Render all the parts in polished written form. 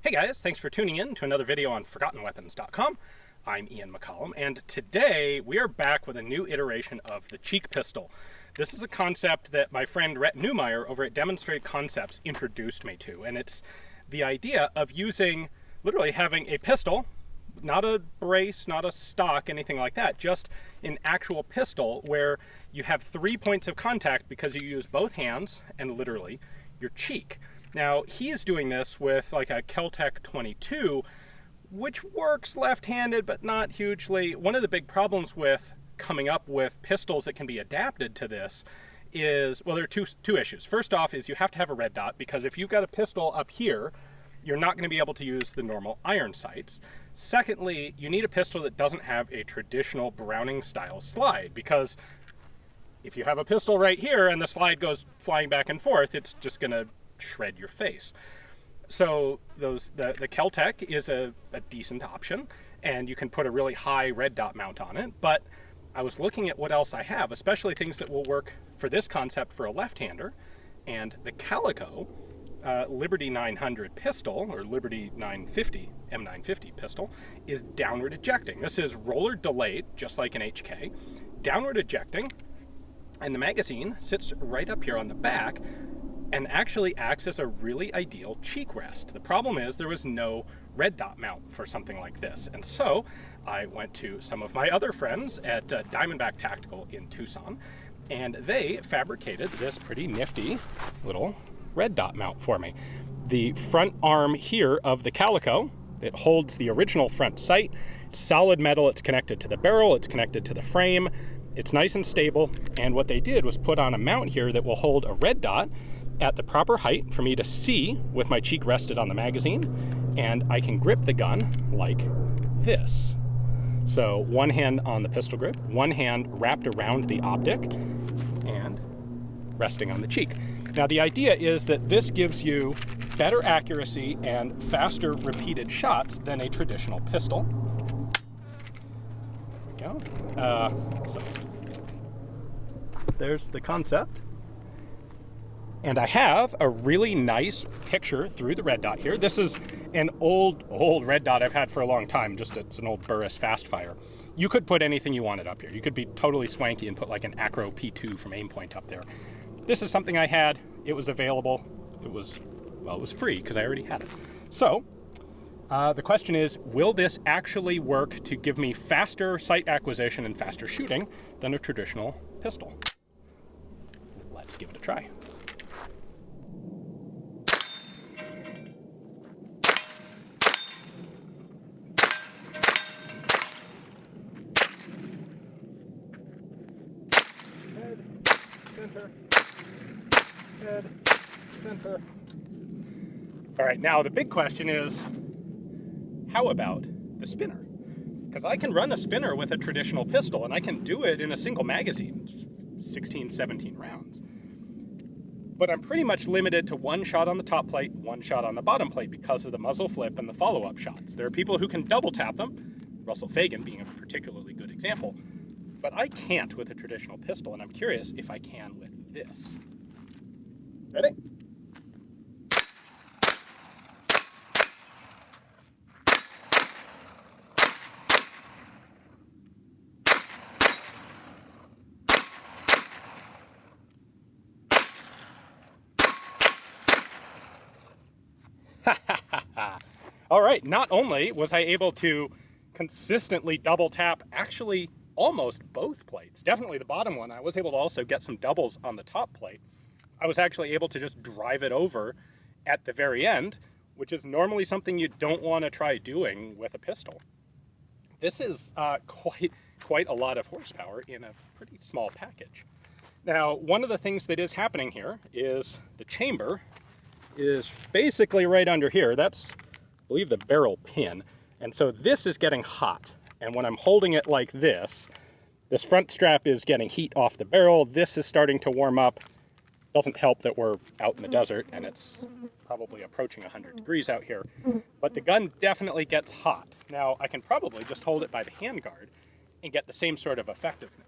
Hey guys, thanks for tuning in to another video on ForgottenWeapons.com. I'm Ian McCollum, and today we are back with a new iteration of the Cheek Pistol. This is a concept that my friend Rhett Neumayer over at Demonstrate Concepts introduced me to, and it's the idea of literally having a pistol, not a brace, not a stock, anything like that, just an actual pistol where you have 3 points of contact because you use both hands and literally your cheek. Now, he is doing this with like a Kel-Tec 22, which works left-handed, but not hugely. One of the big problems with coming up with pistols that can be adapted to this is, well, there are two issues. First off is you have to have a red dot, because if you've got a pistol up here, you're not going to be able to use the normal iron sights. Secondly, you need a pistol that doesn't have a traditional Browning-style slide, because if you have a pistol right here and the slide goes flying back and forth, it's just going to shred your face. So the Kel-Tec is a decent option, and you can put a really high red dot mount on it, but I was looking at what else I have, especially things that will work for this concept for a left-hander, and the Calico Liberty 900 pistol, or Liberty 950, M950 pistol, is downward ejecting. This is roller delayed, just like an HK, downward ejecting, and the magazine sits right up here on the back and actually acts as a really ideal cheek rest. The problem is there was no red dot mount for something like this, and so I went to some of my other friends at Diamondback Tactical in Tucson, and they fabricated this pretty nifty little red dot mount for me. The front arm here of the Calico, it holds the original front sight. It's solid metal, it's connected to the barrel, it's connected to the frame, it's nice and stable, and what they did was put on a mount here that will hold a red dot at the proper height for me to see with my cheek rested on the magazine, and I can grip the gun like this. So one hand on the pistol grip, one hand wrapped around the optic, and resting on the cheek. Now the idea is that this gives you better accuracy and faster repeated shots than a traditional pistol. There we go. So there's the concept. And I have a really nice picture through the red dot here. This is an old red dot I've had for a long time. It's an old Burris Fastfire. You could put anything you wanted up here. You could be totally swanky and put like an Acro P2 from Aimpoint up there. This is something I had. It was available. It was free because I already had it. So the question is, will this actually work to give me faster sight acquisition and faster shooting than a traditional pistol? Let's give it a try. Head, center. All right, now the big question is, how about the spinner? Because I can run a spinner with a traditional pistol, and I can do it in a single magazine, 16, 17 rounds. But I'm pretty much limited to one shot on the top plate, one shot on the bottom plate because of the muzzle flip and the follow-up shots. There are people who can double tap them, Russell Fagan being a particularly good example, but I can't with a traditional pistol, and I'm curious if I can with this. Ready? All right, not only was I able to consistently double tap actually almost both plates, definitely the bottom one, I was able to also get some doubles on the top plate. I was actually able to just drive it over at the very end, which is normally something you don't want to try doing with a pistol. This is quite a lot of horsepower in a pretty small package. Now, one of the things that is happening here is the chamber is basically right under here. That's, I believe, the barrel pin. And so this is getting hot. And when I'm holding it like this front strap is getting heat off the barrel. This is starting to warm up. Doesn't help that we're out in the desert and it's probably approaching 100 degrees out here. But the gun definitely gets hot. Now, I can probably just hold it by the handguard and get the same sort of effectiveness.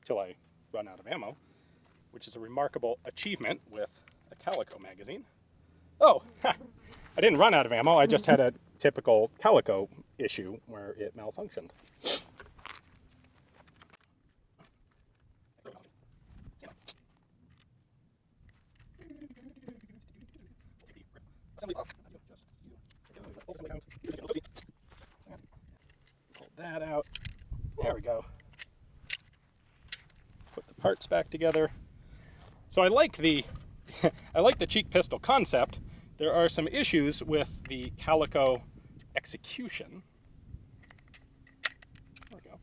till I run out of ammo, which is a remarkable achievement with a Calico magazine. Oh, ha, I didn't run out of ammo, I just had a typical Calico issue where it malfunctioned. Pull that out. There we go. Put the parts back together. So I like the I like the cheek pistol concept. There are some issues with the Calico execution. There we go.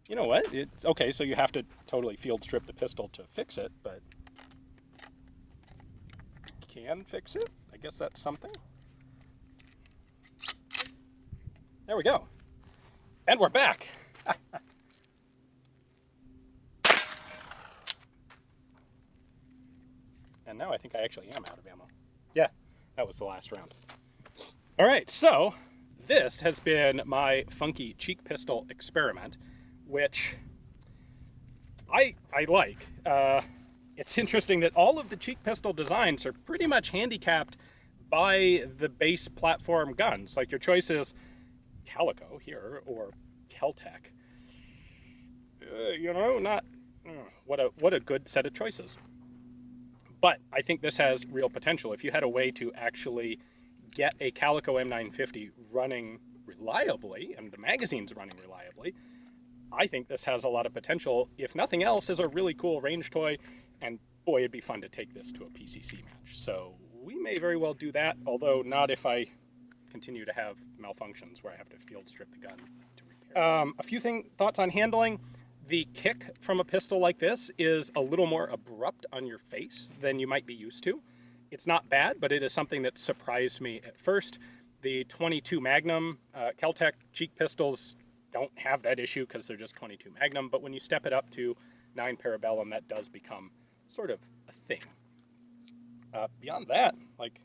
You know what? It's okay, so you have to totally field strip the pistol to fix it, but can fix it. I guess that's something. There we go. And we're back. And now I think I actually am out of ammo. Yeah, that was the last round. All right, so this has been my funky cheek pistol experiment, which I like. It's interesting that all of the cheek pistol designs are pretty much handicapped by the base platform guns. Like your choice is Calico here or Kel-Tec. You know, not what a good set of choices. But I think this has real potential. If you had a way to actually get a Calico M950 running reliably, and the magazine's running reliably, I think this has a lot of potential, if nothing else, as a really cool range toy, and boy, it'd be fun to take this to a PCC match. So we may very well do that, although not if I continue to have malfunctions where I have to field strip the gun to repair. A few thoughts on handling. The kick from a pistol like this is a little more abrupt on your face than you might be used to. It's not bad, but it is something that surprised me at first. The 22 Magnum Kel-Tec cheek pistols don't have that issue because they're just 22 Magnum, but when you step it up to 9 Parabellum, that does become sort of a thing. Beyond that, like,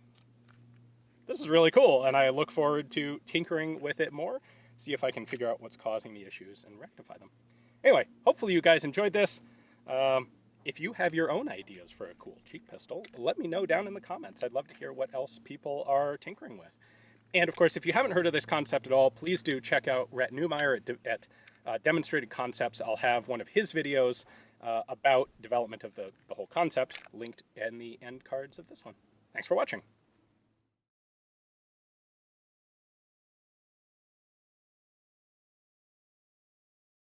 this is really cool, and I look forward to tinkering with it more, see if I can figure out what's causing the issues and rectify them. Anyway, hopefully you guys enjoyed this. If you have your own ideas for a cool cheek pistol, let me know down in the comments. I'd love to hear what else people are tinkering with. And of course, if you haven't heard of this concept at all, please do check out Rhett Neumayer at Demonstrated Concepts. I'll have one of his videos about development of the whole concept linked in the end cards of this one. Thanks for watching.